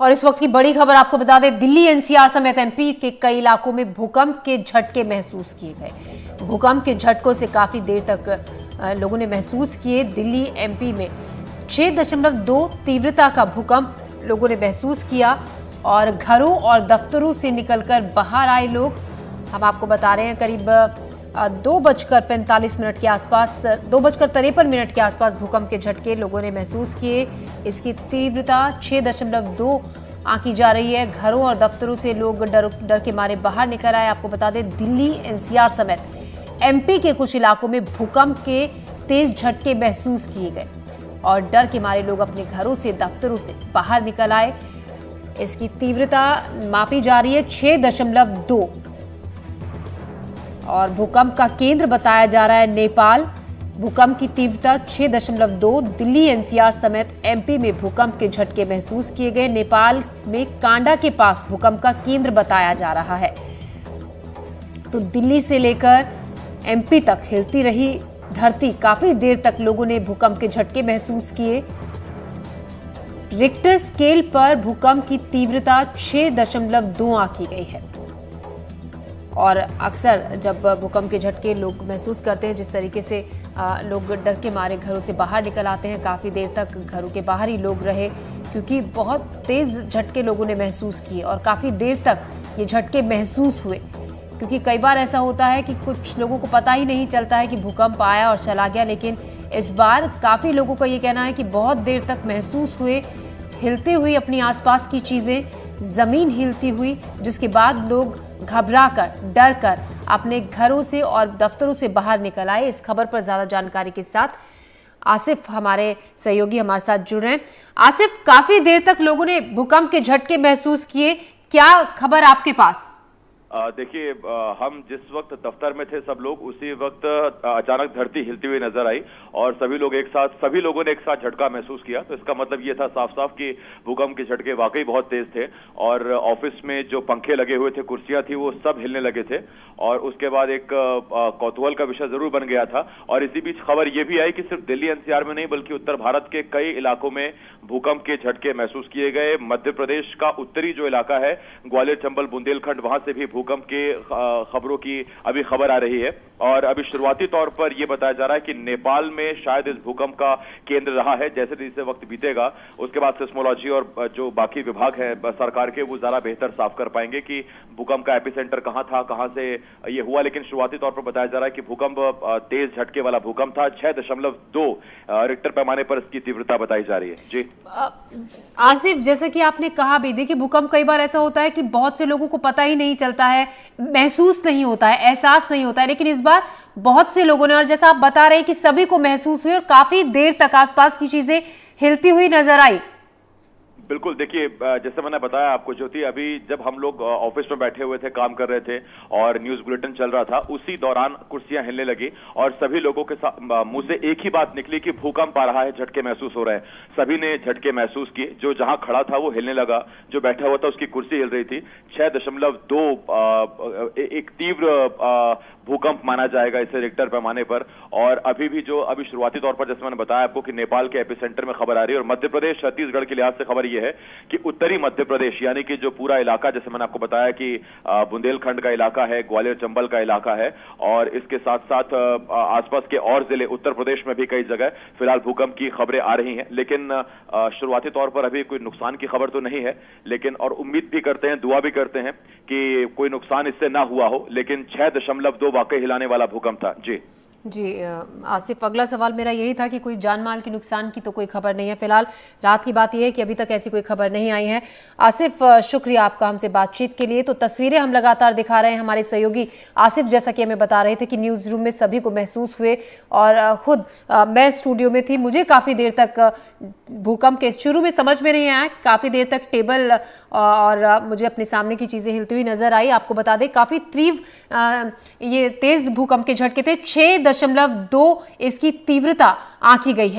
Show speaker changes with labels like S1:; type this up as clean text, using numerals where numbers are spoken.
S1: और इस वक्त की बड़ी खबर आपको बता दें, दिल्ली एनसीआर समेत एमपी के कई इलाकों में भूकंप के झटके महसूस किए गए। भूकंप के झटकों से काफी देर तक लोगों ने महसूस किए। दिल्ली एमपी में 6.2 तीव्रता का भूकंप लोगों ने महसूस किया और घरों और दफ्तरों से निकलकर बाहर आए लोग। हम आपको बता रहे हैं करीब 2:45 के आसपास 2:53 के आसपास भूकंप के झटके लोगों ने महसूस किए। इसकी तीव्रता 6.2 आंकी जा रही है। घरों और दफ्तरों से लोग डर के मारे बाहर निकल आए। आपको बता दें, दिल्ली एनसीआर समेत एमपी के कुछ इलाकों में भूकंप के तेज झटके महसूस किए गए और डर के मारे लोग अपने घरों से दफ्तरों से बाहर निकल आए। इसकी तीव्रता मापी जा रही है 6.2 और भूकंप का केंद्र बताया जा रहा है नेपाल। भूकंप की तीव्रता 6.2। दिल्ली एनसीआर समेत एमपी में भूकंप के झटके महसूस किए गए। नेपाल में कांडा के पास भूकंप का केंद्र बताया जा रहा है। तो दिल्ली से लेकर एमपी तक हिलती रही धरती। काफी देर तक लोगों ने भूकंप के झटके महसूस किए। रिक्टर स्केल पर भूकंप की तीव्रता 6.2 आंकी गई है। और अक्सर जब भूकंप के झटके लोग महसूस करते हैं, जिस तरीके से लोग डर के मारे घरों से बाहर निकल आते हैं, काफी देर तक घरों के बाहर ही लोग रहे क्योंकि बहुत तेज झटके लोगों ने महसूस किए और काफी देर तक ये झटके महसूस हुए। क्योंकि कई बार ऐसा होता है कि कुछ लोगों को पता ही नहीं चलता है कि भूकंप आया और चला गया, लेकिन इस बार काफी लोगों का ये कहना है कि बहुत देर तक महसूस हुए, हिलती हुई अपनी आसपास की चीजें, जमीन हिलती हुई, जिसके बाद लोग घबराकर, डर कर अपने घरों से और दफ्तरों से बाहर निकल आए। इस खबर पर ज्यादा जानकारी के साथ आसिफ हमारे सहयोगी हमारे साथ जुड़ रहे हैं। आसिफ, काफी देर तक लोगों ने भूकंप के झटके महसूस किए, क्या खबर आपके पास?
S2: देखिए, हम जिस वक्त दफ्तर में थे सब लोग, उसी वक्त अचानक धरती हिलती हुई नजर आई और सभी लोगों ने एक साथ झटका महसूस किया। तो इसका मतलब ये था साफ साफ कि भूकंप के झटके वाकई बहुत तेज थे और ऑफिस में जो पंखे लगे हुए थे, कुर्सियां थी, वो सब हिलने लगे थे। और उसके बाद एक कौतूहल का विषय जरूर बन गया था। और इसी बीच खबर ये भी आई कि सिर्फ दिल्ली एनसीआर में नहीं बल्कि उत्तर भारत के कई इलाकों में भूकंप के झटके महसूस किए गए। मध्य प्रदेश का उत्तरी जो इलाका है, ग्वालियर, चंबल, बुंदेलखंड, वहां से भी भूकंप के खबरों की अभी खबर आ रही है। और अभी शुरुआती तौर पर यह बताया जा रहा है कि नेपाल में शायद इस भूकंप का केंद्र रहा है। जैसे जैसे वक्त बीतेगा उसके बाद सिस्मोलॉजी और जो बाकी विभाग है सरकार के, वो ज्यादा बेहतर साफ कर पाएंगे कि भूकंप का एपिसेंटर कहां था, कहां से ये हुआ। लेकिन शुरुआती तौर पर बताया जा रहा है कि भूकंप तेज झटके वाला भूकंप था। 6.2 रिक्टर पैमाने पर इसकी तीव्रता बताई जा रही है। जी
S1: आसिफ, जैसे कि आपने कहा भी, देखिए भूकंप कई बार ऐसा होता है कि बहुत से लोगों को पता ही नहीं चलता है, महसूस नहीं होता है, एहसास नहीं होता है, लेकिन इस बार बहुत से लोगों ने, और जैसा आप बता रहे हैं कि सभी को महसूस हुई और काफी देर तक आसपास की चीजें हिलती हुई नजर आई।
S2: बिल्कुल, देखिए जैसे मैंने बताया आपको ज्योति, अभी जब हम लोग ऑफिस में बैठे हुए थे, काम कर रहे थे और न्यूज बुलेटिन चल रहा था, उसी दौरान कुर्सियां हिलने लगी और सभी लोगों के मुंह से एक ही बात निकली कि भूकंप आ रहा है, झटके महसूस हो रहे हैं। सभी ने झटके महसूस किए। जो जहां खड़ा था वो हिलने लगा, जो बैठा हुआ था उसकी कुर्सी हिल रही थी। 6.2 एक तीव्र भूकंप माना जाएगा इसे रिक्टर पैमाने पर। और अभी शुरुआती तौर पर जैसे मैंने बताया आपको कि नेपाल के एपिसेंटर में खबर आ रही है। और मध्य प्रदेश, छत्तीसगढ़ के लिहाज से खबर यह है कि उत्तरी मध्य प्रदेश यानी कि जो पूरा इलाका, जैसे मैंने आपको बताया कि बुंदेलखंड का इलाका है, ग्वालियर चंबल का इलाका है, और इसके साथ साथ आसपास के और जिले उत्तर प्रदेश में भी कई जगह फिलहाल भूकंप की खबरें आ रही हैं। लेकिन शुरुआती तौर पर अभी कोई नुकसान की खबर तो नहीं है। लेकिन और उम्मीद भी करते हैं, दुआ भी करते हैं कि कोई नुकसान इससे ना हुआ हो। लेकिन 6.2 वाकई हिलाने वाला भूकंप था। जी
S1: आसिफ, अगला सवाल मेरा यही था कि कोई जान माल की नुकसान की तो कोई खबर नहीं है फिलहाल। रात की बात यह है कि अभी तक ऐसी कोई खबर नहीं आई है। आसिफ, शुक्रिया आपका हमसे बातचीत के लिए। तो तस्वीरें हम लगातार दिखा रहे हैं। हमारे सहयोगी आसिफ जैसा कि हमें बता रहे थे कि न्यूज रूम में सभी को महसूस हुए और खुद मैं स्टूडियो में थी, मुझे काफी देर तक भूकंप के शुरू में समझ में नहीं आया, काफी देर तक टेबल और मुझे अपने सामने की चीजें हिलती हुई नजर आई। आपको बता दें काफी तीव्र ये तेज भूकंप के झटके थे। 6.2 इसकी तीव्रता आंकी गई है।